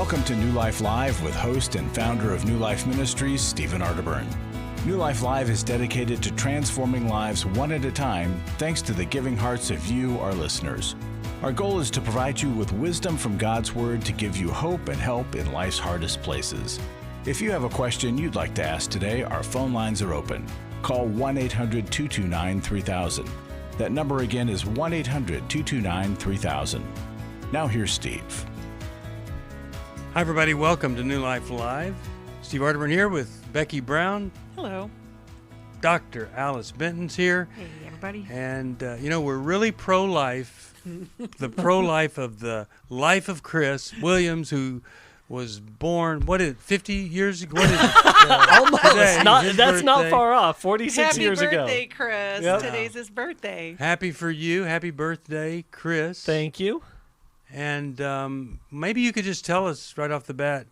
Welcome to New Life Live with host and founder of New Life Ministries, Stephen Arterburn. New Life Live is dedicated to transforming lives one at a time, thanks to the giving hearts of you, our listeners. Our goal is to provide you with wisdom from God's Word to give you hope and help in life's hardest places. If you have a question you'd like to ask today, our phone lines are open. Call 1-800-229-3000. That number again is 1-800-229-3000. Now here's Steve. Hi, everybody. Welcome to New Life Live. Steve Arterburn here with Becky Brown. Hello. Dr. Alice Benton's here. Hey, everybody. And, we're really pro-life. The pro-life of the life of Chris Williams, who was born, 50 years ago? Almost. That's birthday. not far off. 46 years ago. Happy birthday, Chris. Yep. Today's his birthday. Happy for you. Happy birthday, Chris. Thank you. And maybe you could just tell us right off the bat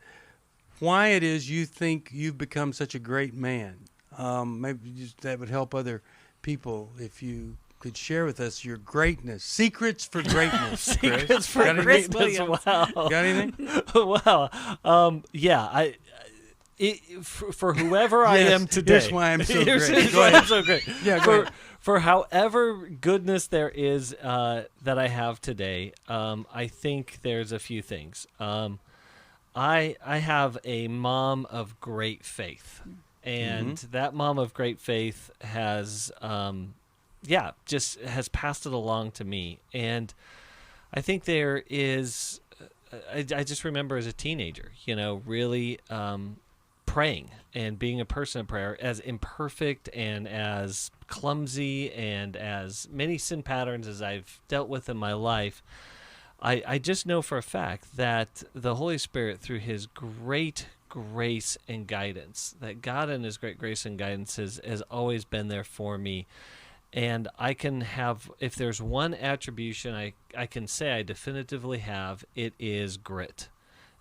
why it is you think you've become such a great man. Maybe that would help other people if you could share with us your greatness. Secrets for greatness. Secrets for greatness. Wow. Got anything? Wow. For whoever I am today. Here's why I'm so great. Here's why I'm so great. Yeah, go ahead. For however goodness there is that I have today, I think there's a few things. I have a mom of great faith, and that mom of great faith has, just has passed it along to me. And I think there is, I just remember as a teenager, really praying and being a person of prayer, as imperfect and as clumsy and as many sin patterns as I've dealt with in my life. I just know for a fact that the Holy Spirit, through his great grace and guidance, that God in his great grace and guidance has always been there for me. And I can have, if there's one attribution I can say I definitively have, it is grit.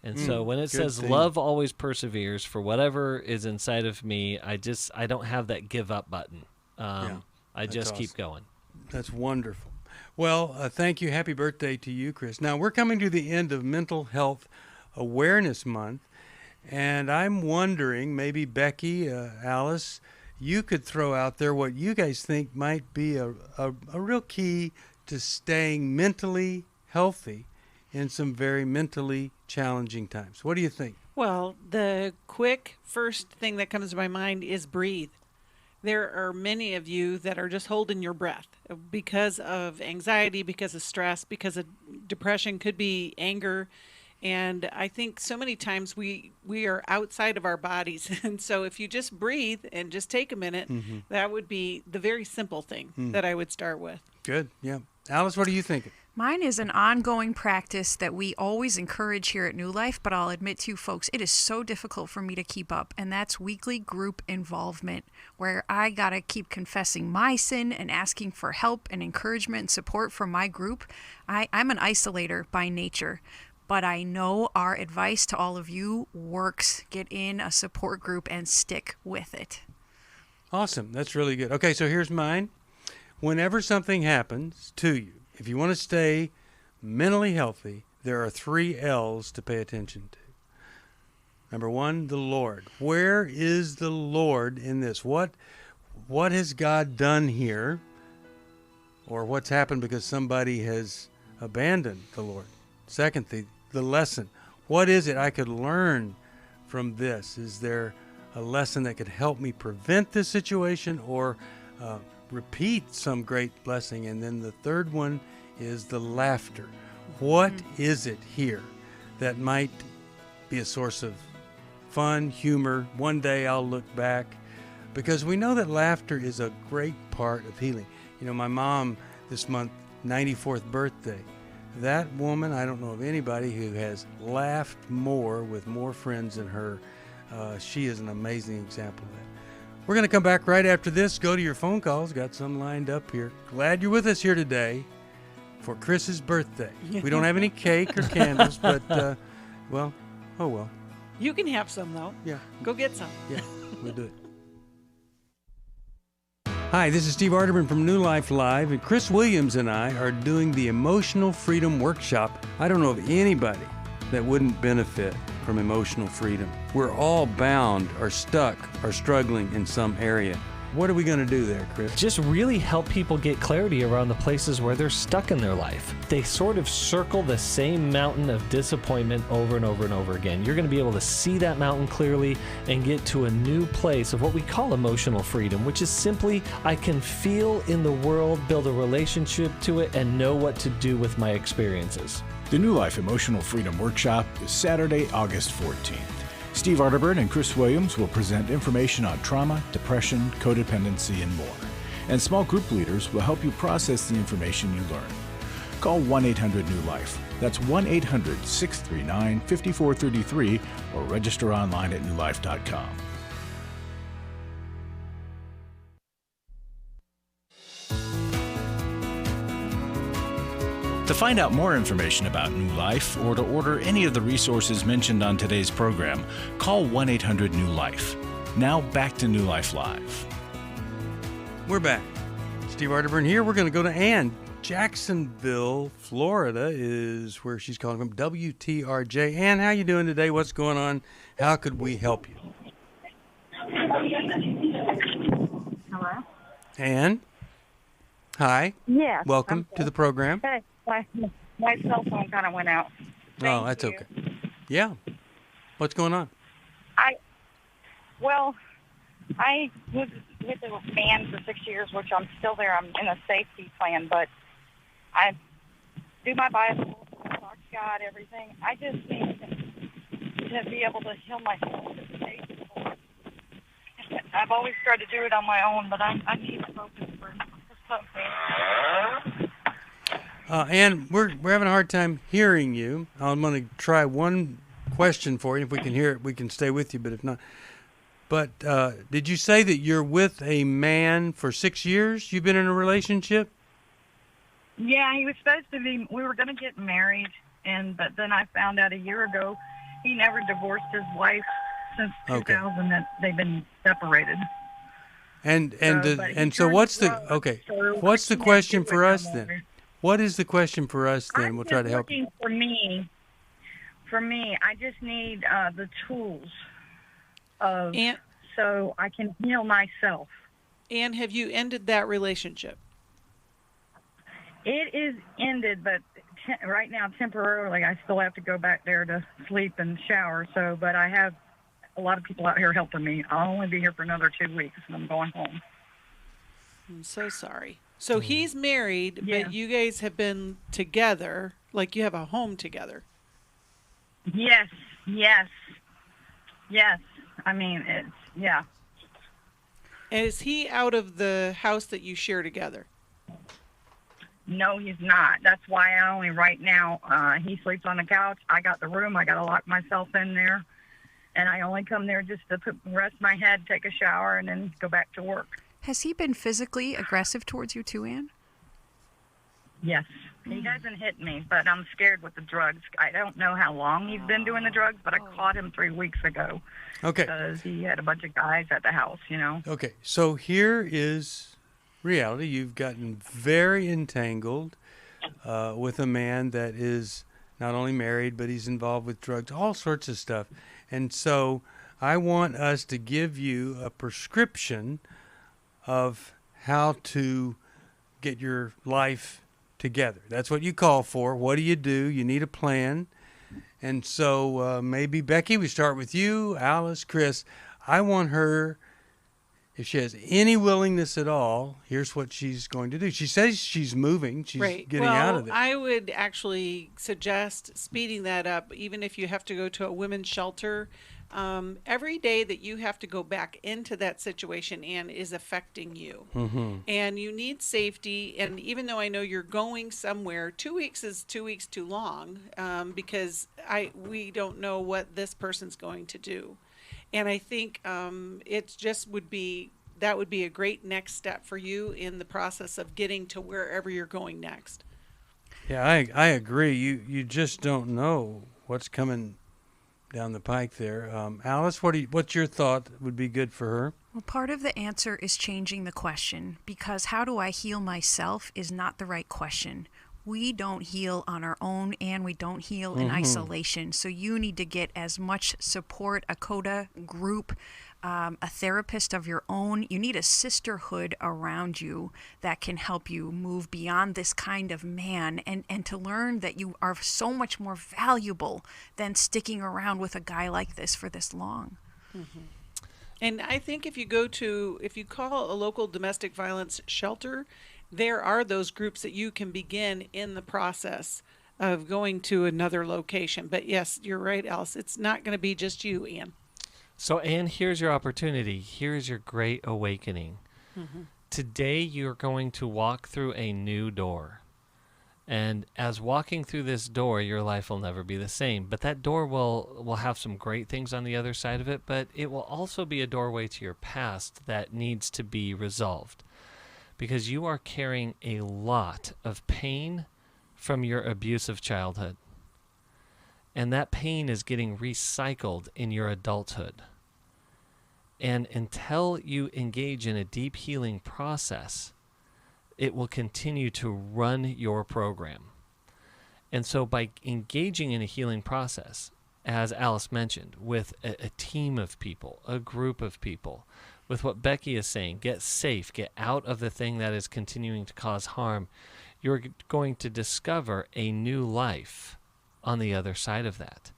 And so when it says love always perseveres, for whatever is inside of me, I don't have that give up button. I just keep going. That's wonderful. Well, thank you. Happy birthday to you, Chris. Now, we're coming to the end of Mental Health Awareness Month, and I'm wondering, maybe Becky, Alice, you could throw out there what you guys think might be a real key to staying mentally healthy in some very mentally challenging times. What do you think? Well, the quick first thing that comes to my mind is breathe. There are many of you that are just holding your breath because of anxiety, because of stress, because of depression, could be anger. And I think so many times we are outside of our bodies. And so if you just breathe and just take a minute, that would be the very simple thing that I would start with. Good. Yeah. Alice, what are you thinking? Mine is an ongoing practice that we always encourage here at New Life, but I'll admit to you folks, it is so difficult for me to keep up, and that's weekly group involvement, where I gotta keep confessing my sin and asking for help and encouragement and support from my group. I'm an isolator by nature, but I know our advice to all of you works. Get in a support group and stick with it. Awesome. That's really good. Okay, so here's mine. Whenever something happens to you, if you want to stay mentally healthy, there are 3 L's to pay attention to. Number 1, the Lord. Where is the Lord in this? What has God done here? Or what's happened because somebody has abandoned the Lord? Secondly, the lesson. What is it I could learn from this? Is there a lesson that could help me prevent this situation or repeat some great blessing? And then the third one is the laughter. What is it here that might be a source of fun, humor? One day I'll look back, because we know that laughter is a great part of healing. My mom this month, 94th birthday. That woman, I don't know of anybody who has laughed more with more friends than her. She is an amazing example of that. We're going to come back right after this. Go to your phone calls. Got some lined up here. Glad you're with us here today for Chris's birthday. We don't have any cake or candles, but, oh well. You can have some, though. Yeah. Go get some. Yeah, we'll do it. Hi, this is Steve Arterburn from New Life Live, and Chris Williams and I are doing the Emotional Freedom Workshop. I don't know of anybody that wouldn't benefit from emotional freedom. We're all bound or stuck or struggling in some area. What are we going to do there, Chris? Just really help people get clarity around the places where they're stuck in their life. They sort of circle the same mountain of disappointment over and over and over again. You're going to be able to see that mountain clearly and get to a new place of what we call emotional freedom, which is simply I can feel in the world, build a relationship to it, and know what to do with my experiences. The New Life Emotional Freedom Workshop is Saturday, August 14th. Steve Arterburn and Chris Williams will present information on trauma, depression, codependency, and more. And small group leaders will help you process the information you learn. Call 1-800-NEW-LIFE. That's 1-800-639-5433 or register online at newlife.com. To find out more information about New Life or to order any of the resources mentioned on today's program, call 1-800-NEW-LIFE. Now back to New Life Live. We're back. Steve Arterburn here. We're going to go to Ann. Jacksonville, Florida is where she's calling from. WTRJ. Ann, how you doing today? What's going on? How could we help you? Hello? Ann? Hi. Yes. Welcome to the program. Hey, my cell phone kind of went out. Oh, that's okay. Yeah. What's going on? I was with a man for 6 years, which I'm still there. I'm in a safety plan, but I do my Bible, talk to God, everything. I just need to be able to heal myself at the stage. I've always tried to do it on my own, but I need to focus for something. Ann, we're having a hard time hearing you. I'm going to try one question for you. If we can hear it, we can stay with you, but if not. But did you say that you're with a man for 6 years? You've been in a relationship? Yeah, he was supposed to be. We were going to get married, but then I found out a year ago he never divorced his wife since 2000 that they've been separated. So what's the question for us then? What is the question for us then? We'll try to help you. For me, I just need the tools so I can heal myself. And have you ended that relationship? It is ended, but right now temporarily I still have to go back there to sleep and shower. But I have a lot of people out here helping me. I'll only be here for another 2 weeks and I'm going home. I'm so sorry. So he's married, but you guys have been together, like you have a home together. Yes. I mean, yeah. And is he out of the house that you share together? No, he's not. That's why right now, he sleeps on the couch. I got the room. I got to lock myself in there. And I only come there just to rest my head, take a shower, and then go back to work. Has he been physically aggressive towards you too, Ann? Yes. He doesn't hit me, but I'm scared with the drugs. I don't know how long he's been doing the drugs, but I caught him 3 weeks ago. Okay. Because he had a bunch of guys at the house, Okay, so here is reality. You've gotten very entangled with a man that is not only married, but he's involved with drugs, all sorts of stuff. And so I want us to give you a prescription of how to get your life together. That's what you call for. What do? You need a plan. And so maybe, Becky, we start with you, Alice, Chris. I want her, if she has any willingness at all, here's what she's going to do. She says she's moving. She's getting out of it. I would actually suggest speeding that up, even if you have to go to a women's shelter. Every day that you have to go back into that situation, Ann, is affecting you. Mm-hmm. And you need safety. And even though I know you're going somewhere, 2 weeks is 2 weeks too long because we don't know what this person's going to do. And I think that would be a great next step for you in the process of getting to wherever you're going next. Yeah, I agree. You just don't know what's coming down the pike there. Alice, what's your thought would be good for her? Well, part of the answer is changing the question, because how do I heal myself is not the right question. we don't heal on our own, and we don't heal in isolation. So you need to get as much support, a CODA group, a therapist of your own. You need a sisterhood around you that can help you move beyond this kind of man, and to learn that you are so much more valuable than sticking around with a guy like this for this long. And I think if you call a local domestic violence shelter, there are those groups that you can begin in the process of going to another location. But yes, you're right, Alice. It's not going to be just you, Ann. So, Ann, here's your opportunity. Here's your great awakening. Today, you're going to walk through a new door. And as walking through this door, your life will never be the same. But that door will have some great things on the other side of it, but it will also be a doorway to your past that needs to be resolved. Because you are carrying a lot of pain from your abusive childhood. And that pain is getting recycled in your adulthood. And until you engage in a deep healing process, it will continue to run your program. And so by engaging in a healing process, as Alice mentioned, with a team of people, a group of people, with what Becky is saying, get safe, get out of the thing that is continuing to cause harm, you're going to discover a new life on the other side of that.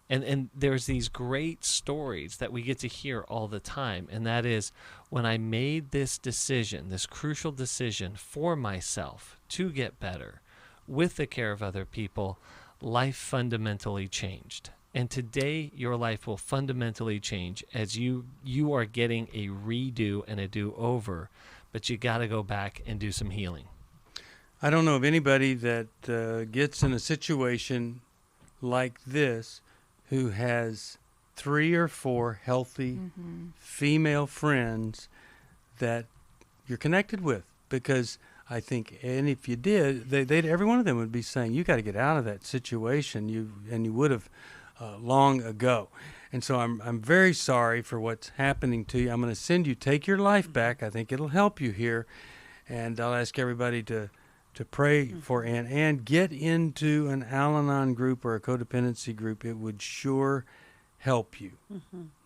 And there's these great stories that we get to hear all the time, and that is, when I made this decision, this crucial decision for myself to get better with the care of other people, life fundamentally changed. And today, your life will fundamentally change as you are getting a redo and a do-over, but you got to go back and do some healing. I don't know of anybody that gets in a situation like this who has 3 or 4 healthy female friends that you're connected with. Because I think, and if you did, they'd every one of them would be saying, you got to get out of that situation, you would have long ago. And so I'm very sorry for what's happening to you. I'm going to send you Take Your Life Back. I think it'll help you here. And I'll ask everybody to pray for Ann, and get into an Al-Anon group or a codependency group. It would sure help you.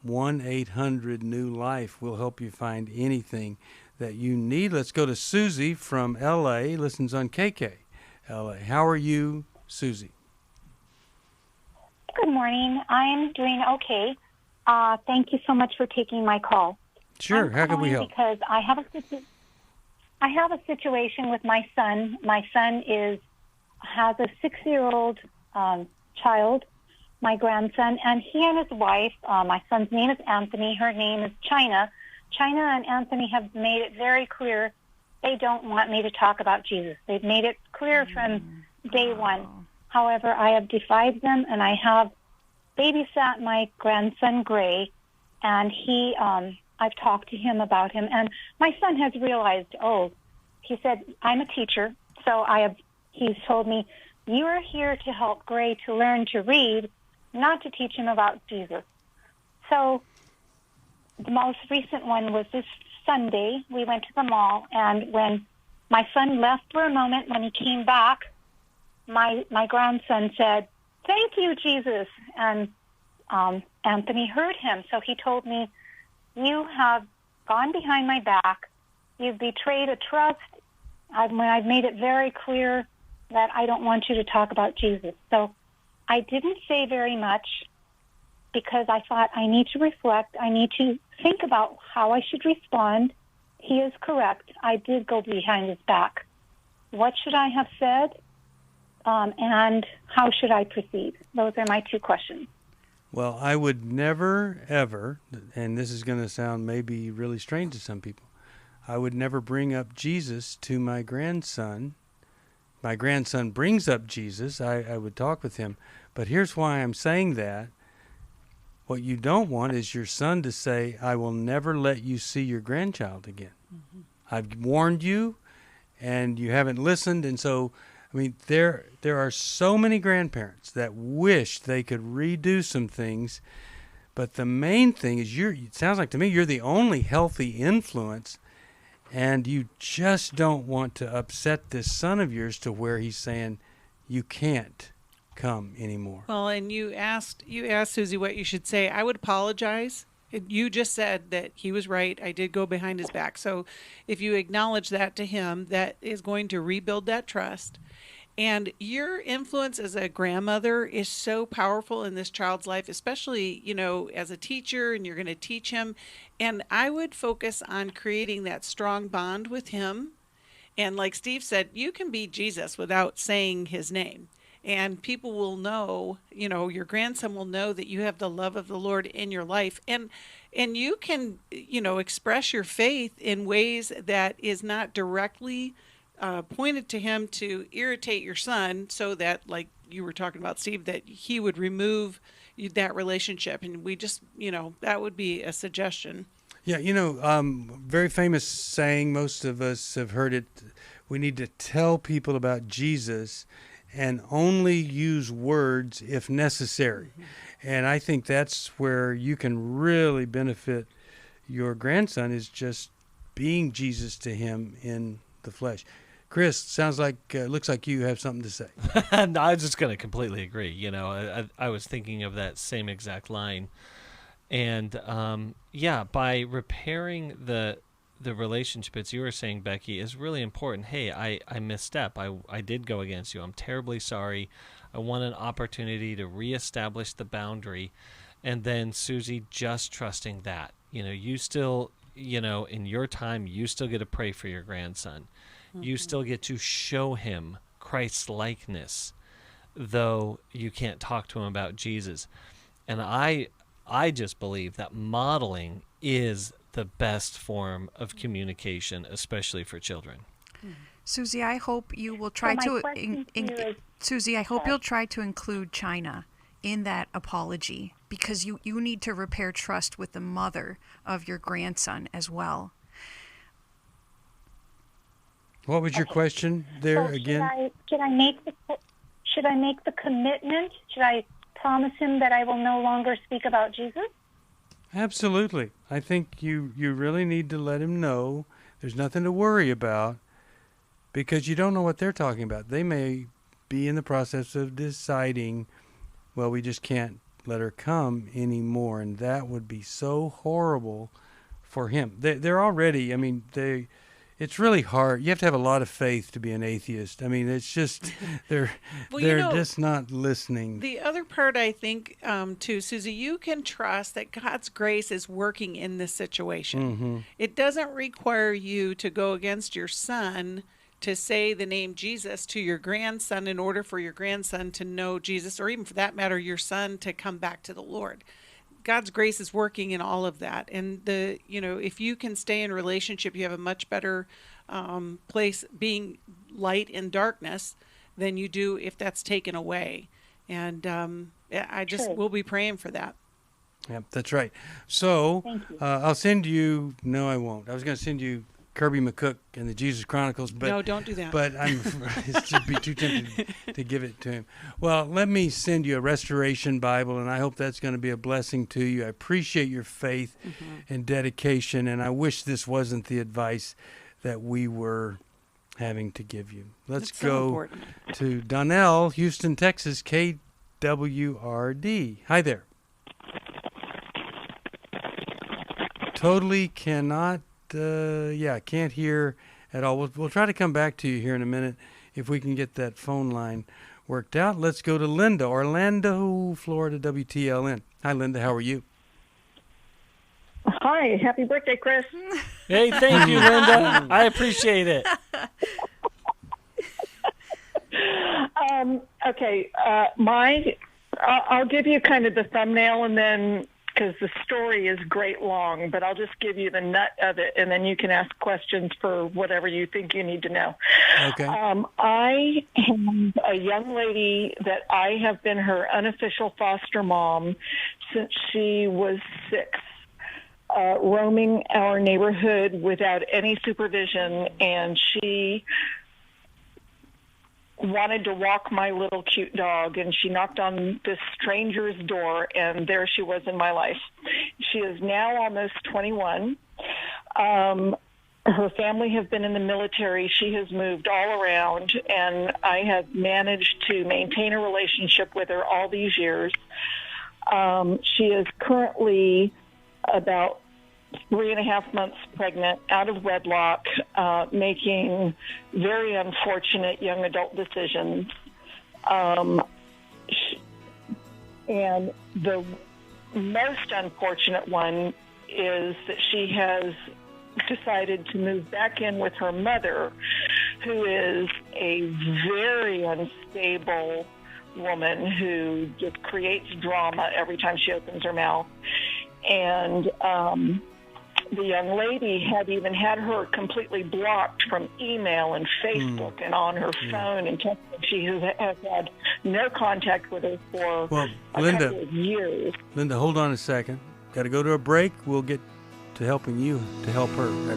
1-800-NEW-LIFE will help you find anything that you need. Let's go to Susie from L.A., listens on KKLA. How are you, Susie? Good morning. I'm doing okay. Thank you so much for taking my call. Sure. How can we help? Because I have a situation with my son. My son has a 6-year-old child, my grandson, and he and his wife, my son's name is Anthony, her name is China. China and Anthony have made it very clear they don't want me to talk about Jesus. They've made it clear from day one. However, I have defied them, and I have babysat my grandson, Gray, and I've talked to him about him, and my son has realized, he said, I'm a teacher, so he's told me, you are here to help Gray to learn to read, not to teach him about Jesus. So the most recent one was this Sunday. We went to the mall, and when my son left for a moment, when he came back, my grandson said, thank you, Jesus. And Anthony heard him, so he told me, you have gone behind my back. You've betrayed a trust. I've made it very clear that I don't want you to talk about Jesus. So I didn't say very much because I thought I need to reflect. I need to think about how I should respond. He is correct. I did go behind his back. What should I have said? And how should I proceed? Those are my 2 questions. Well, I would never, ever, and this is going to sound maybe really strange to some people, I would never bring up Jesus to my grandson. My grandson brings up Jesus. I would talk with him. But here's why I'm saying that. What you don't want is your son to say, I will never let you see your grandchild again. I've warned you, and you haven't listened, and so I mean, there are so many grandparents that wish they could redo some things, but the main thing is it sounds like to me you're the only healthy influence, and you just don't want to upset this son of yours to where he's saying you can't come anymore. Well, and you asked Susie what you should say. I would apologize. You just said that he was right. I did go behind his back. So if you acknowledge that to him, that is going to rebuild that trust. And your influence as a grandmother is so powerful in this child's life, especially, as a teacher, and you're going to teach him. And I would focus on creating that strong bond with him. And like Steve said, you can be Jesus without saying his name. And people will know, your grandson will know that you have the love of the Lord in your life. And you can, express your faith in ways that is not directly pointed to him to irritate your son, so that, like you were talking about, Steve, that he would remove that relationship. And we just, that would be a suggestion. Yeah, very famous saying, most of us have heard it, we need to tell people about Jesus and only use words if necessary. Mm-hmm. And I think that's where you can really benefit your grandson, is just being Jesus to him in the flesh. Chris, sounds like, looks like you have something to say. No, I was just going to completely agree. I was thinking of that same exact line. And by repairing the relationship, as you were saying, Becky, is really important. Hey, I misstep. I did go against you. I'm terribly sorry. I want an opportunity to reestablish the boundary. And then Susie, just trusting that. You still, in your time, you still get to pray for your grandson. Mm-hmm. You still get to show him Christ's likeness, though you can't talk to him about Jesus. And I just believe that modeling is the best form of communication, especially for children. Susie, I hope you will try Susie, I hope you'll try to include China in that apology, because you need to repair trust with the mother of your grandson as well. What was your question there again? Should I make the commitment? Should I promise him that I will no longer speak about Jesus? Absolutely. I think you really need to let him know there's nothing to worry about, because you don't know what they're talking about. They may be in the process of deciding, well, we just can't let her come anymore, and that would be so horrible for him. They're already, it's really hard. You have to have a lot of faith to be an atheist. It's just, they're just not listening. The other part, I think, too, Susie, you can trust that God's grace is working in this situation. Mm-hmm. It doesn't require you to go against your son to say the name Jesus to your grandson in order for your grandson to know Jesus, or even for that matter, your son to come back to the Lord. God's grace is working in all of that. And if you can stay in relationship, you have a much better place being light in darkness than you do if that's taken away. And we'll be praying for that. Yep, that's right. So I'll send you, no, I won't. I was going to send you Kirby McCook and the Jesus Chronicles, but no, don't do that. But it should be too tempted to give it to him. Well, let me send you a Restoration Bible, and I hope that's going to be a blessing to you. I appreciate your faith and dedication, and I wish this wasn't the advice that we were having to give you. Let's go to Donnell, Houston, Texas, KWRD. Hi there. Totally cannot. Can't hear at all. We'll try to come back to you here in a minute if we can get that phone line worked out. Let's go to Linda, Orlando, Florida, WTLN. Hi, Linda. How are you? Hi. Happy birthday, Chris. Hey, thank you, Linda. I appreciate it. Okay. I'll give you kind of the thumbnail, and then, because the story is great long, but I'll just give you the nut of it, and then you can ask questions for whatever you think you need to know. Okay. I am a young lady that I have been her unofficial foster mom since she was 6, roaming our neighborhood without any supervision, and she wanted to walk my little cute dog, and she knocked on this stranger's door, and there she was in my life. She is now almost 21. her family have been in the military. She has moved all around, and I have managed to maintain a relationship with her all these years. She is currently about 3.5 months pregnant, out of wedlock, making very unfortunate young adult decisions. And the most unfortunate one is that she has decided to move back in with her mother, who is a very unstable woman who just creates drama every time she opens her mouth. And the young lady had even had her completely blocked from email and Facebook and on her phone and text. She has had no contact with her for a couple of years. Linda, hold on a second. Got to go to a break. We'll get to helping you to help her after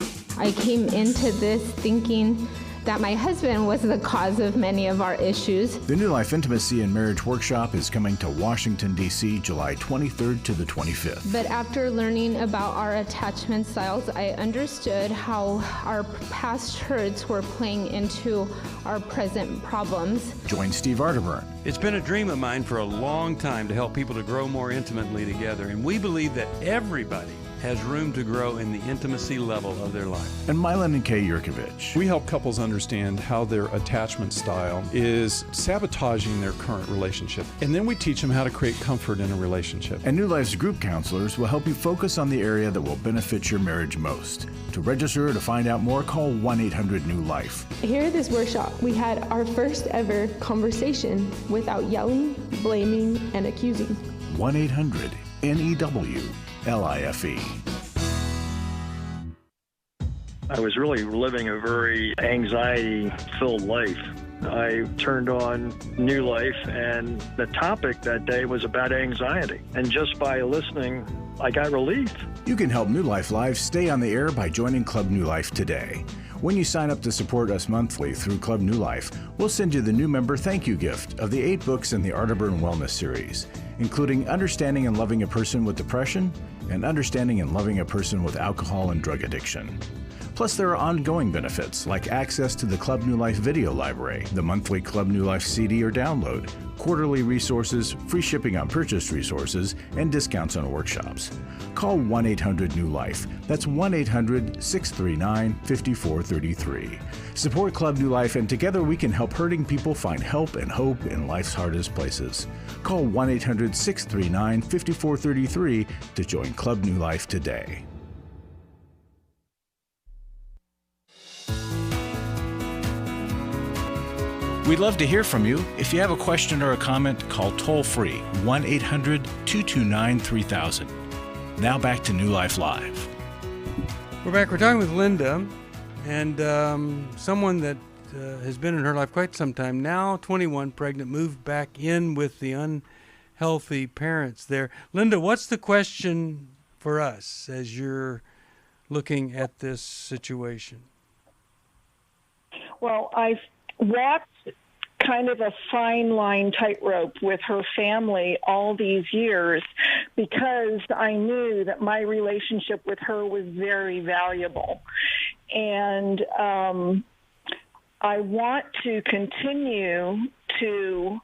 this. I came into this thinking that my husband was the cause of many of our issues. The New Life Intimacy and Marriage Workshop is coming to Washington, D.C., July 23rd to the 25th. But after learning about our attachment styles, I understood how our past hurts were playing into our present problems. Join Steve Arterburn. It's been a dream of mine for a long time to help people to grow more intimately together, and we believe that everybody has room to grow in the intimacy level of their life. And Mylan and Kay Yurkovich. We help couples understand how their attachment style is sabotaging their current relationship. And then we teach them how to create comfort in a relationship. And New Life's group counselors will help you focus on the area that will benefit your marriage most. To register or to find out more, call 1-800-NEW-LIFE. Here at this workshop, we had our first ever conversation without yelling, blaming, and accusing. 1-800-NEW-LIFE. I was really living a very anxiety-filled life. I turned on New Life, and the topic that day was about anxiety. And just by listening, I got relief. You can help New Life Live stay on the air by joining Club New Life today. When you sign up to support us monthly through Club New Life, we'll send you the new member thank you gift of the 8 books in the Arterburn Wellness series, including Understanding and Loving a Person with Depression and Understanding and Loving a Person with Alcohol and Drug Addiction. Plus, there are ongoing benefits like access to the Club New Life video library, the monthly Club New Life CD or download, quarterly resources, free shipping on purchased resources, and discounts on workshops. Call 1-800-NEW-LIFE. That's 1-800-639-5433. Support Club New Life, and together we can help hurting people find help and hope in life's hardest places. Call 1-800-639-5433 to join Club New Life today. We'd love to hear from you. If you have a question or a comment, call toll-free 1-800-229-3000. Now back to New Life Live. We're back. We're talking with Linda, and someone that has been in her life quite some time now, 21, pregnant, moved back in with the unhealthy parents there. Linda, what's the question for us as you're looking at this situation? Well, I've walked kind of a fine line tightrope with her family all these years because I knew that my relationship with her was very valuable. And I want to continue to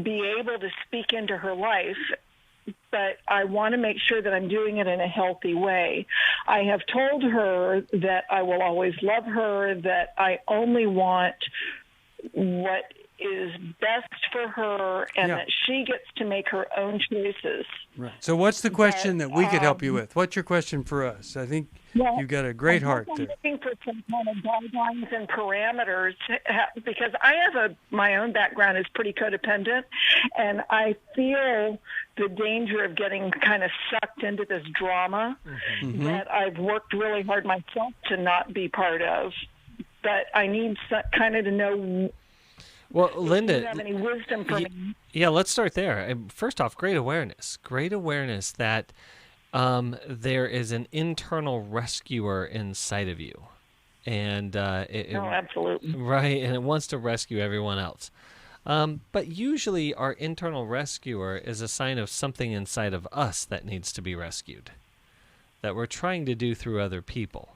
be able to speak into her life, but I want to make sure that I'm doing it in a healthy way. I have told her that I will always love her, that I only want what is best for her, and that she gets to make her own choices. Right. So what's the question that we could help you with? What's your question for us? I think you've got a great heart there. I'm looking for some kind of guidelines and parameters because I have my own background is pretty codependent, and I feel the danger of getting kind of sucked into this drama that I've worked really hard myself to not be part of. But I need kind of to know. Well, Linda, do you have any wisdom for me? Yeah, let's start there. First off, great awareness that there is an internal rescuer inside of you, and absolutely right, and it wants to rescue everyone else. But usually, our internal rescuer is a sign of something inside of us that needs to be rescued. that we're trying to do through other people.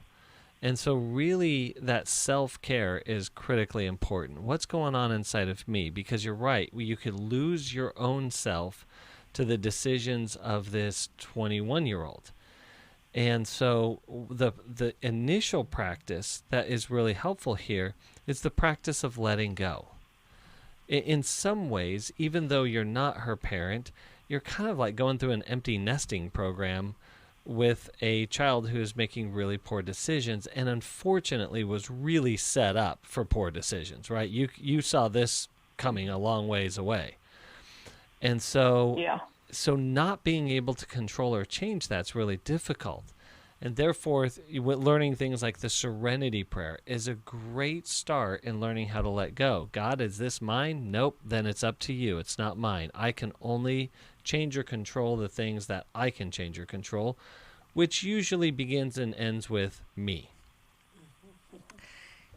And so really that self-care is critically important. What's going on inside of me? Because you're right, you could lose your own self to the decisions of this 21-year-old. And so the initial practice that is really helpful here is the practice of letting go. In some ways, even though you're not her parent, you're kind of like going through an empty nesting program with a child who is making really poor decisions and unfortunately was really set up for poor decisions, right? You saw this coming a long ways away. And so, so not being able to control or change that's really difficult. And therefore, learning things like the Serenity Prayer is a great start in learning how to let go. God, is this mine? Nope. Then it's up to you. It's not mine. I can only change or control the things that I can change or control, which usually begins and ends with me.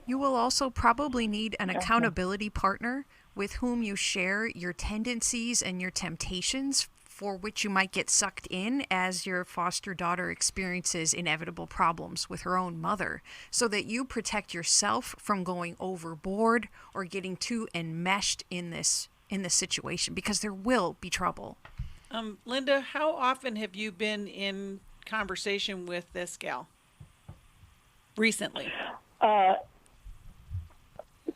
You will also probably need an accountability partner with whom you share your tendencies and your temptations for which you might get sucked in as your foster daughter experiences inevitable problems with her own mother, so that you protect yourself from going overboard or getting too enmeshed in this situation, because there will be trouble. Linda, how often have you been in conversation with this gal recently?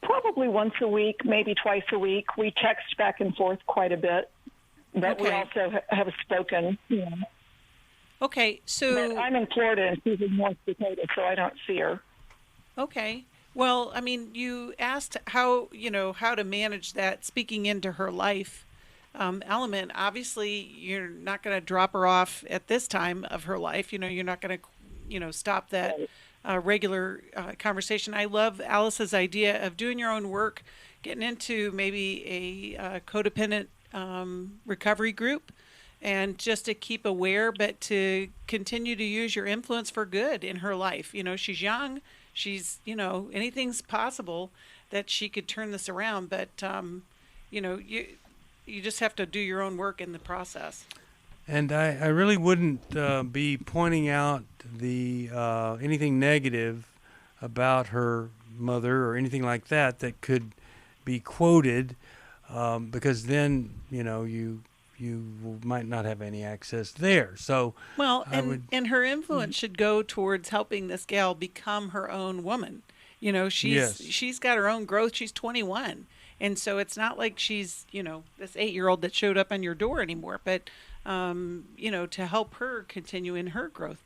Probably once a week, maybe twice a week. We text back and forth quite a bit, but we also have spoken. Yeah. Okay, so but I'm in Florida and she's in North Dakota, so I don't see her. Okay. Well, I mean, you asked how to manage that speaking into her life element. Obviously, you're not going to drop her off at this time of her life. You're not going to, stop that regular conversation. I love Alice's idea of doing your own work, getting into maybe a codependent recovery group, and just to keep aware, but to continue to use your influence for good in her life. She's young. She's, anything's possible that she could turn this around, but, you just have to do your own work in the process. And I really wouldn't be pointing out the anything negative about her mother or anything like that could be quoted, because then, you might not have any access there. So well, and her influence should go towards helping this gal become her own woman. She's got her own growth. She's 21. And so it's not like she's, this 8-year-old that showed up on your door anymore, but, to help her continue in her growth.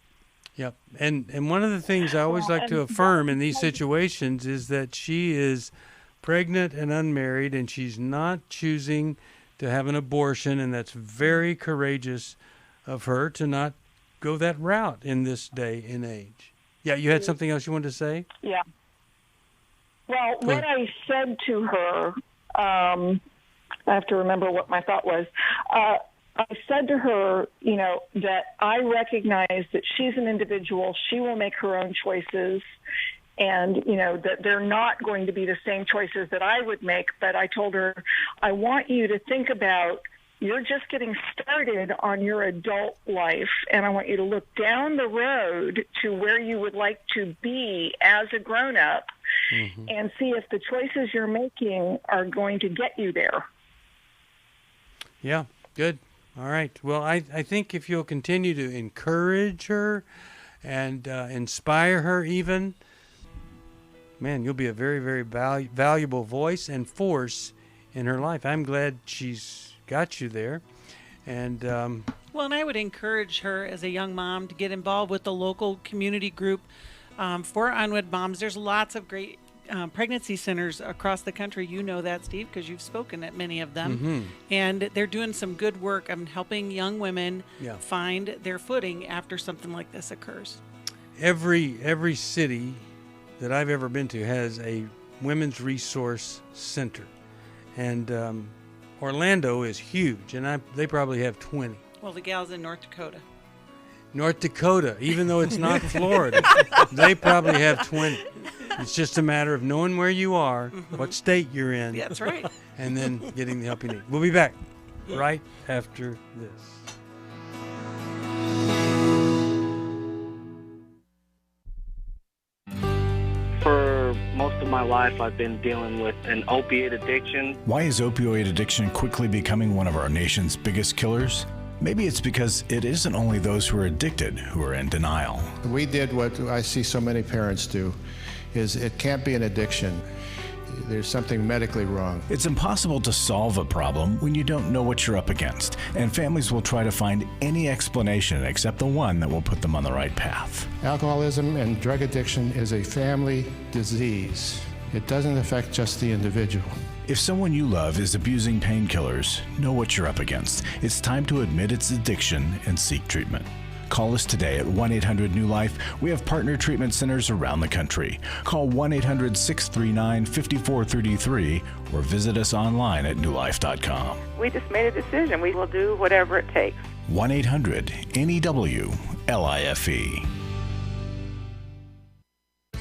Yep. And one of the things I always like to affirm in these situations is that she is pregnant and unmarried, and she's not choosing to have an abortion, and that's very courageous of her to not go that route in this day and age. Yeah, you had something else you wanted to say? Yeah. Well, what I said to her, I have to remember what my thought was. I said to her, that I recognize that she's an individual. She will make her own choices. And, that they're not going to be the same choices that I would make. But I told her, I want you to think about, you're just getting started on your adult life, and I want you to look down the road to where you would like to be as a grown-up, and see if the choices you're making are going to get you there. Yeah, good. All right. Well, I think if you'll continue to encourage her and inspire her even, man, you'll be a very, very valuable voice and force in her life. I'm glad she's got you there. And well, and I would encourage her as a young mom to get involved with the local community group for unwed moms. There's lots of great pregnancy centers across the country. You know that, Steve, because you've spoken at many of them. And they're doing some good work on helping young women find their footing after something like this occurs. Every city that I've ever been to has a women's resource center. And Orlando is huge, and they probably have 20. Well, the gal's in North Dakota. North Dakota, even though it's not Florida, they probably have 20. It's just a matter of knowing where you are, what state you're in. That's right. And then getting the help you need. We'll be back right after this. of my life, I've been dealing with an opiate addiction. Why is opioid addiction quickly becoming one of our nation's biggest killers? Maybe it's because it isn't only those who are addicted who are in denial. We did what I see so many parents do, is it can't be an addiction. There's something medically wrong. It's impossible to solve a problem when you don't know what you're up against, and families will try to find any explanation except the one that will put them on the right path. Alcoholism and drug addiction is a family disease. It doesn't affect just the individual. If someone you love is abusing painkillers, know what you're up against. It's time to admit its addiction and seek treatment. Call us today at 1-800-NEW-LIFE. We have partner treatment centers around the country. Call 1-800-639-5433 or visit us online at newlife.com. We just made a decision. We will do whatever it takes. 1-800-NEW-LIFE.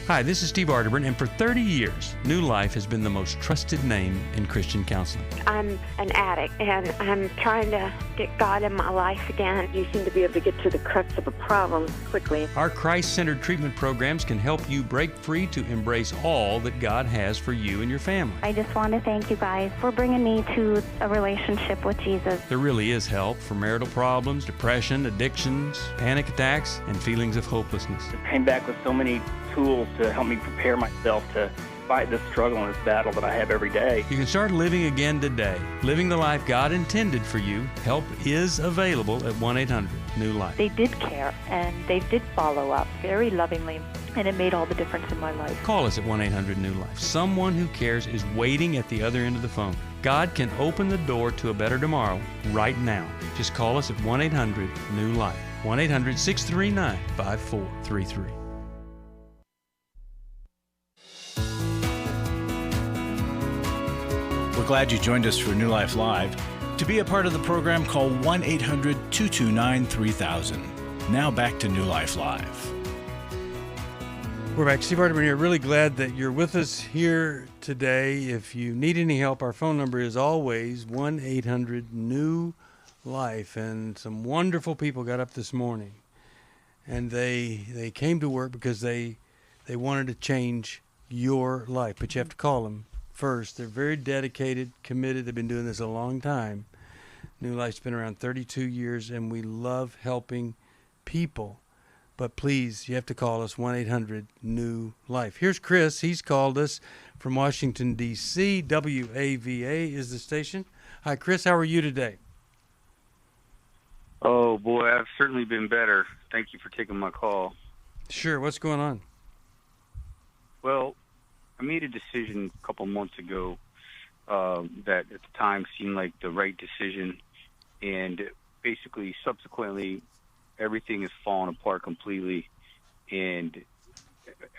Hi, this is Steve Arterburn, and for 30 years, New Life has been the most trusted name in Christian counseling. I'm an addict, and I'm trying to get God in my life again. You seem to be able to get to the crux of a problem quickly. Our Christ-centered treatment programs can help you break free to embrace all that God has for you and your family. I just want to thank you guys for bringing me to a relationship with Jesus. There really is help for marital problems, depression, addictions, panic attacks, and feelings of hopelessness. I came back with so many tools to help me prepare myself to fight this struggle and this battle that I have every day. You can start living again today, living the life God intended for you. Help is available at 1-800-NEW-LIFE. They did care, and they did follow up very lovingly, and it made all the difference in my life. Call us at 1-800-NEW-LIFE. Someone who cares is waiting at the other end of the phone. God can open the door to a better tomorrow right now. Just call us at 1-800-NEW-LIFE. 1-800-639-5433. We're glad you joined us for New Life Live. To be a part of the program, call 1-800-229-3000. Now back to New Life Live. We're back. Steve Arterburn here. Really glad that you're with us here today. If you need any help, our phone number is always 1-800-NEW-LIFE. And some wonderful people got up this morning, and they came to work because they wanted to change your life. But you have to call them first. They're very dedicated, committed. They've been doing this a long time. New Life's been around 32 years, and we love helping people. But please, you have to call us, 1-800-NEW-LIFE. Here's Chris. He's called us from Washington, D.C. WAVA is the station. Hi, Chris. How are you today? Oh, boy, I've certainly been better. Thank you for taking my call. Sure. What's going on? Well, I made a decision a couple months ago that at the time seemed like the right decision, and basically subsequently everything has fallen apart completely, and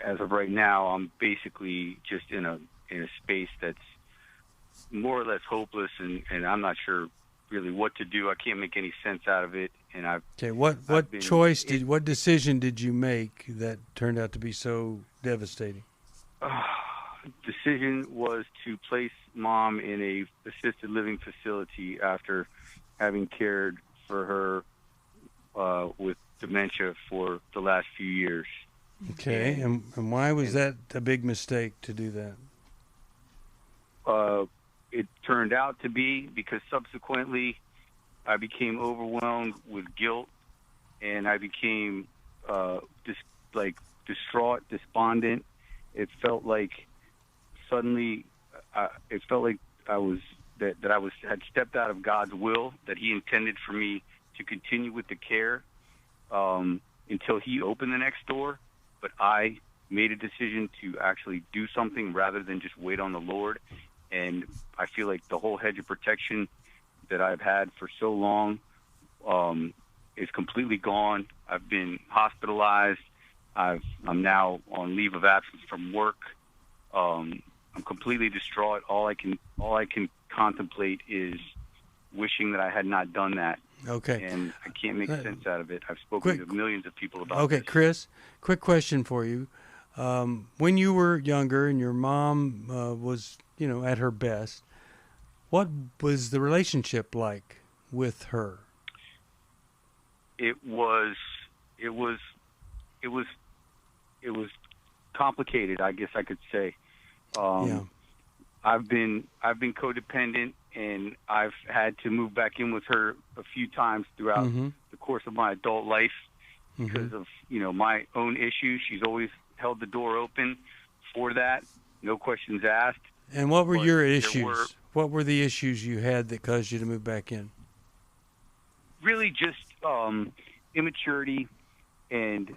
as of right now I'm basically just in a space that's more or less hopeless, and I'm not sure really what to do. I can't make any sense out of it, and what decision did you make that turned out to be so devastating? Decision was to place Mom in a assisted living facility after having cared for her with dementia for the last few years. Okay, and why was that a big mistake to do that? It turned out to be because subsequently I became overwhelmed with guilt, and I became distraught, despondent. It felt like suddenly, had stepped out of God's will, that He intended for me to continue with the care until He opened the next door. But I made a decision to actually do something rather than just wait on the Lord. And I feel like the whole hedge of protection that I've had for so long is completely gone. I've been hospitalized. I'm now on leave of absence from work. I'm completely distraught. All I can contemplate is wishing that I had not done that. Okay. And I can't make sense out of it. I've spoken to millions of people about this. Okay, Chris, quick question for you. When you were younger and your mom was, at her best, what was the relationship like with her? It was complicated, I guess I could say. I've been codependent, and I've had to move back in with her a few times throughout the course of my adult life because of my own issues. She's always held the door open for that, no questions asked. And what were your issues? What were the issues you had that caused you to move back in? Really just immaturity and,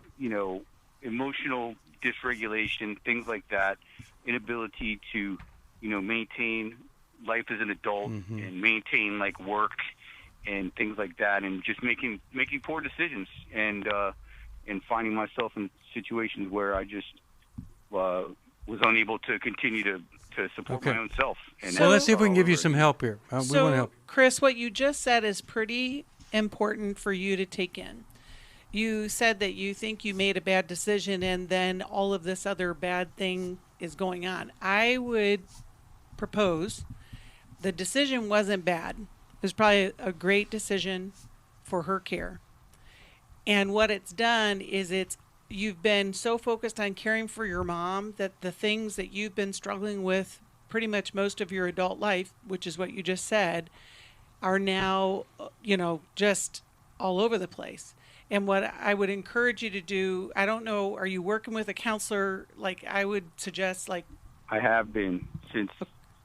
emotional dysregulation, things like that, inability to, maintain life as an adult and maintain like work and things like that, and just making poor decisions and finding myself in situations where I just was unable to continue to support my own self. And so let's see if we can give you some help here. We want to help. Chris, what you just said is pretty important for you to take in. You said that you think you made a bad decision and then all of this other bad thing is going on. I would propose the decision wasn't bad. It was probably a great decision for her care. And what it's done is you've been so focused on caring for your mom that the things that you've been struggling with pretty much most of your adult life, which is what you just said, are now, just all over the place. And what I would encourage you to do, I don't know, are you working with a counselor? Like, I would suggest, like... I have been since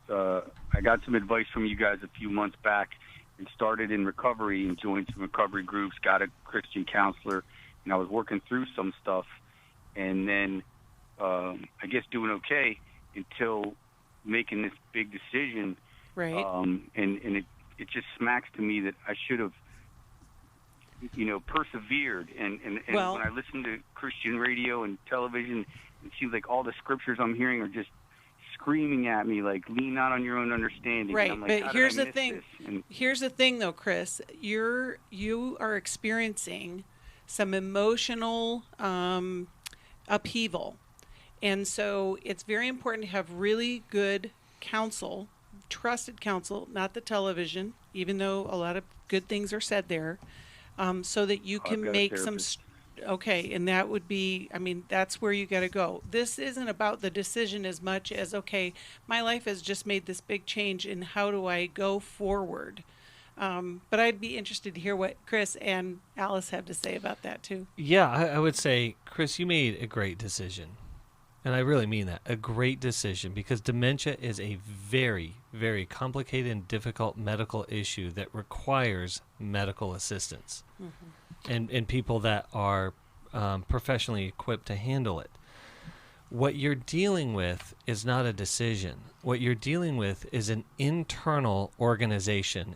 I got some advice from you guys a few months back and started in recovery and joined some recovery groups, got a Christian counselor, and I was working through some stuff, and then I guess doing okay until making this big decision. Right. And it just smacks to me that I should have, persevered. And when I listen to Christian radio and television, it seems like all the scriptures I'm hearing are just screaming at me, like, lean not on your own understanding. Right, I'm like, but here's the thing. Here's the thing, though, Chris. You are experiencing some emotional upheaval. And so it's very important to have really good counsel, trusted counsel, not the television, even though a lot of good things are said there, so that you can make some... Okay, and that would be, that's where you got to go. This isn't about the decision as much as, okay, my life has just made this big change, and how do I go forward? But I'd be interested to hear what Chris and Alice have to say about that, too. Yeah, I would say, Chris, you made a great decision. And I really mean that, a great decision, because dementia is a very, very complicated and difficult medical issue that requires medical assistance and people that are professionally equipped to handle it. What you're dealing with is not a decision. What you're dealing with is an internal organization.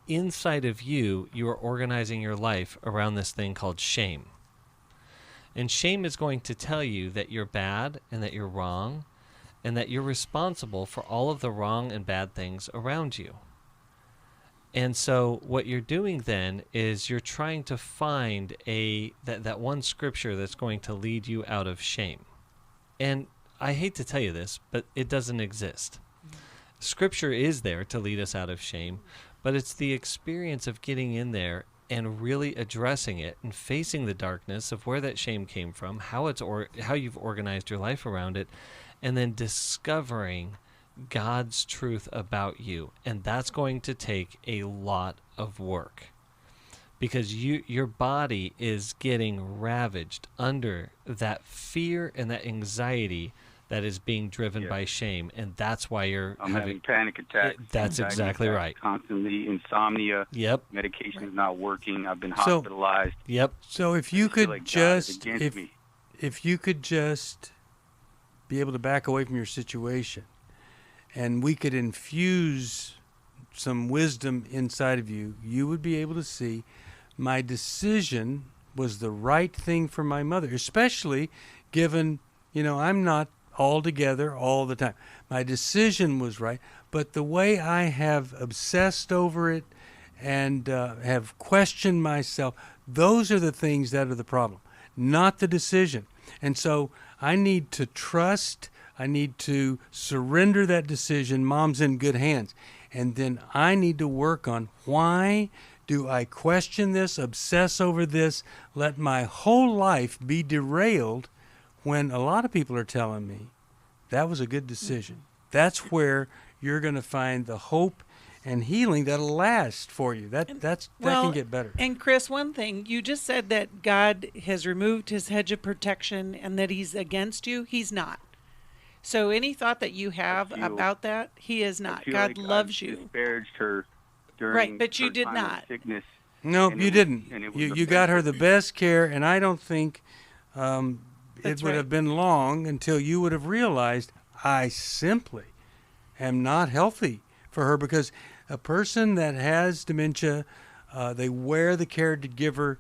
Inside of you, you are organizing your life around this thing called shame. And shame is going to tell you that you're bad and that you're wrong and that you're responsible for all of the wrong and bad things around you. And so what you're doing then is you're trying to find that one scripture that's going to lead you out of shame. And I hate to tell you this, but it doesn't exist. Scripture is there to lead us out of shame, but it's the experience of getting in there and really addressing it and facing the darkness of where that shame came from, how you've organized your life around it, and then discovering God's truth about you. And that's going to take a lot of work because your body is getting ravaged under that fear and that anxiety that is being driven by shame, and that's why I'm having panic attacks. That's exactly right. Constantly insomnia. Yep. Medication is not working. I've been hospitalized. Yep. So if you could just if you could just be able to back away from your situation, and we could infuse some wisdom inside of you, you would be able to see my decision was the right thing for my mother, especially given, I'm not all together all the time. My decision was right, but the way I have obsessed over it and have questioned myself, those are the things that are the problem, not the decision. And so I need to trust, I need to surrender that decision. Mom's in good hands. And then I need to work on why do I question this, obsess over this, let my whole life be derailed when a lot of people are telling me that was a good decision. That's where you're going to find the hope and healing that'll last for you. That can get better. And Chris, one thing, you just said that God has removed his hedge of protection and that he's against you. He's not. So any thought that you have about that, he is not. God loves you. Disparaged her during right, but you her did time not. of sickness. No, you didn't. You got her the best care, and I don't think it would have been long until you would have realized I simply am not healthy for her, because a person that has dementia, they wear the caregiver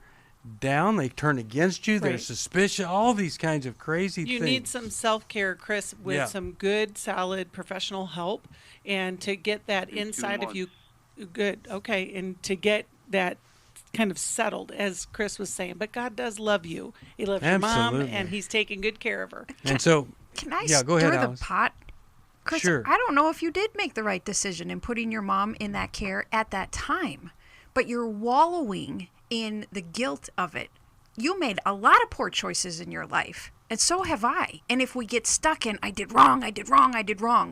down, they turn against you, they're suspicious, all these kinds of crazy things. You need some self-care, Chris, with some good, solid professional help, and to get that inside of you. Good, okay, and to get that kind of settled, as Chris was saying. But God does love you. He loves your mom, and he's taking good care of her. And so, can I go ahead, stir Alice. the pot? Chris, Sure. I don't know if you did make the right decision in putting your mom in that care at that time, but you're wallowing in the guilt of it. You made a lot of poor choices in your life, and so have I. And if we get stuck in, I did wrong,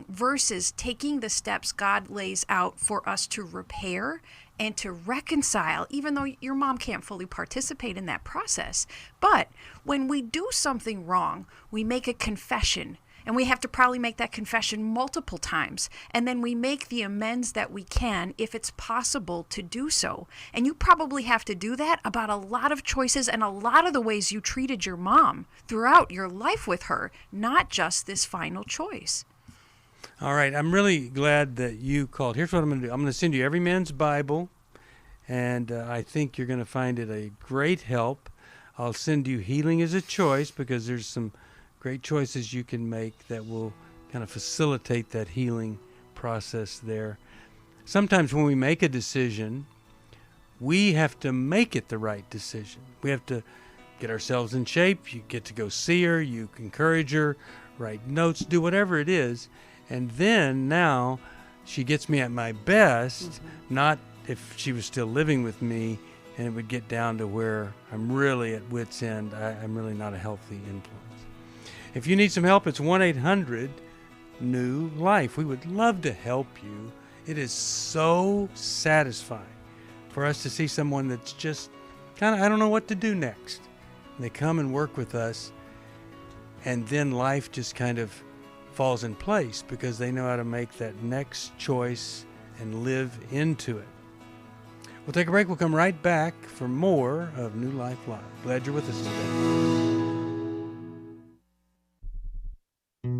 versus taking the steps God lays out for us to repair and to reconcile, even though your mom can't fully participate in that process. But when we do something wrong, we make a confession. And we have to probably make that confession multiple times. And then we make the amends that we can, if it's possible to do so. And you probably have to do that about a lot of choices and a lot of the ways you treated your mom throughout your life with her, not just this final choice. All right, I'm really glad that you called. Here's what I'm going to do. I'm going to send you Every Man's Bible, and I think you're going to find it a great help. I'll send you Healing is a Choice, because there's some great choices you can make that will kind of facilitate that healing process there. Sometimes when we make a decision, we have to make it the right decision. We have to get ourselves in shape. You get to go see her, you encourage her, write notes, do whatever it is. And then now she gets me at my best, not if she was still living with me and it would get down to where I'm really at wit's end. I'm really not a healthy influence. If you need some help, it's 1-800-NEW-LIFE. We would love to help you. It is so satisfying for us to see someone that's just kind of, I don't know what to do next. And they come and work with us, and then life just kind of falls in place because they know how to make that next choice and live into it. We'll take a break. We'll come right back for more of New Life Live. Glad you're with us today.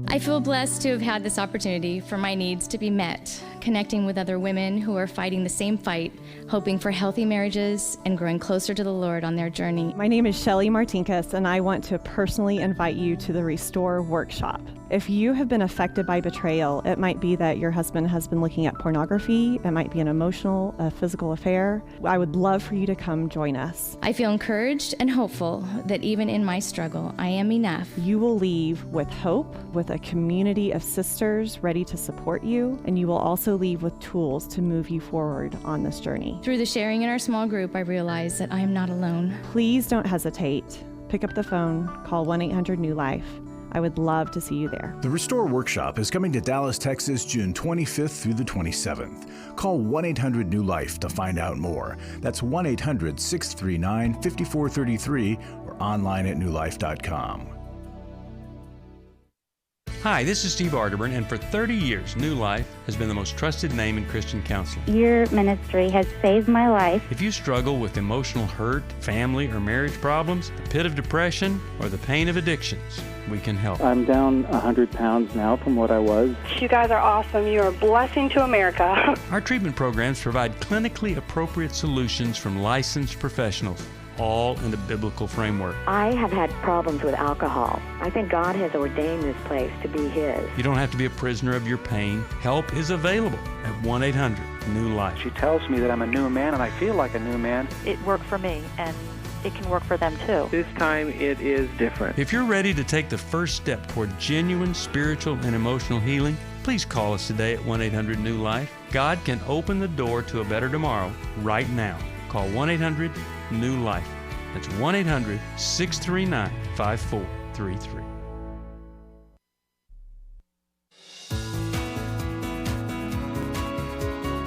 I feel blessed to have had this opportunity for my needs to be met, connecting with other women who are fighting the same fight, hoping for healthy marriages and growing closer to the Lord on their journey. My name is Shelly Martinkus, and I want to personally invite you to the Restore Workshop. If you have been affected by betrayal, it might be that your husband has been looking at pornography, it might be an emotional, physical affair. I would love for you to come join us. I feel encouraged and hopeful that even in my struggle, I am enough. You will leave with hope, with a community of sisters ready to support you, and you will also leave with tools to move you forward on this journey. Through the sharing in our small group, I realize that I am not alone. Please don't hesitate. Pick up the phone, call 1-800-NEW-LIFE. I would love to see you there. The Restore Workshop is coming to Dallas, Texas, June 25th through the 27th. Call 1-800-NEW-LIFE to find out more. That's 1-800-639-5433 or online at newlife.com. Hi, this is Steve Arterburn, and for 30 years, New Life has been the most trusted name in Christian counseling. Your ministry has saved my life. If you struggle with emotional hurt, family or marriage problems, the pit of depression, or the pain of addictions, we can help. I'm down 100 pounds now from what I was. You guys are awesome. You're a blessing to America. Our treatment programs provide clinically appropriate solutions from licensed professionals, all in the biblical framework. I have had problems with alcohol. I think God has ordained this place to be His. You don't have to be a prisoner of your pain. Help is available at 1-800-NEW-LIFE. She tells me that I'm a new man, and I feel like a new man. It worked for me, and it can work for them too. This time it is different. If you're ready to take the first step toward genuine spiritual and emotional healing, please call us today at 1-800-NEW-LIFE. God can open the door to a better tomorrow right now. Call 1-800-NEW-LIFE. That's 1-800-639-5433.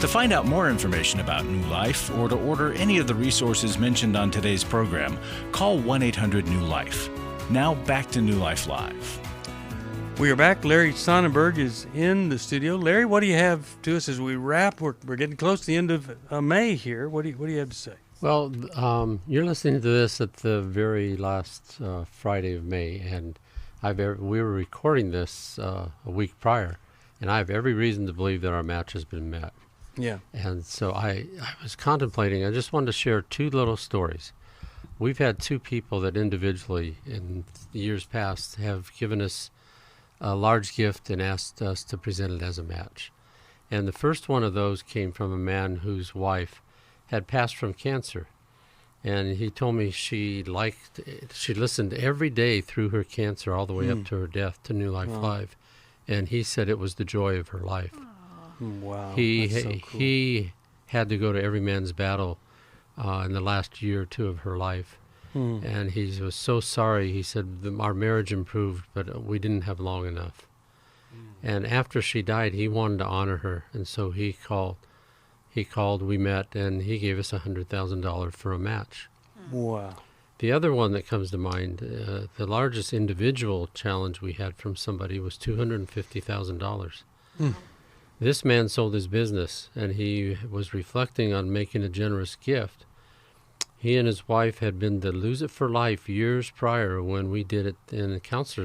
To find out more information about New Life or to order any of the resources mentioned on today's program, call 1-800-NEW-LIFE. Now back to New Life Live. We are back. Larry Sonnenberg is in the studio. Larry, what do you have to us as we wrap? We're getting close to the end of May here. What do you have to say? Well, you're listening to this at the very last Friday of May, and we were recording this a week prior, and I have every reason to believe that our match has been met. Yeah. And so I was contemplating, I just wanted to share two little stories. We've had two people that individually in years past have given us a large gift and asked us to present it as a match. And the first one of those came from a man whose wife had passed from cancer. And he told me she listened every day through her cancer all the way up to her death to New Life Live. And he said it was the joy of her life. Wow. He that's so cool. He had to go to every man's battle in the last year or two of her life. And he was so sorry. He said, our marriage improved, but we didn't have long enough. And after she died, he wanted to honor her. And so he called, we met, and he gave us $100,000 for a match. Wow. The other one that comes to mind, the largest individual challenge we had from somebody was $250,000. This man sold his business, and he was reflecting on making a generous gift. He and his wife had been to Lose It for Life years prior when we did it in a counselor's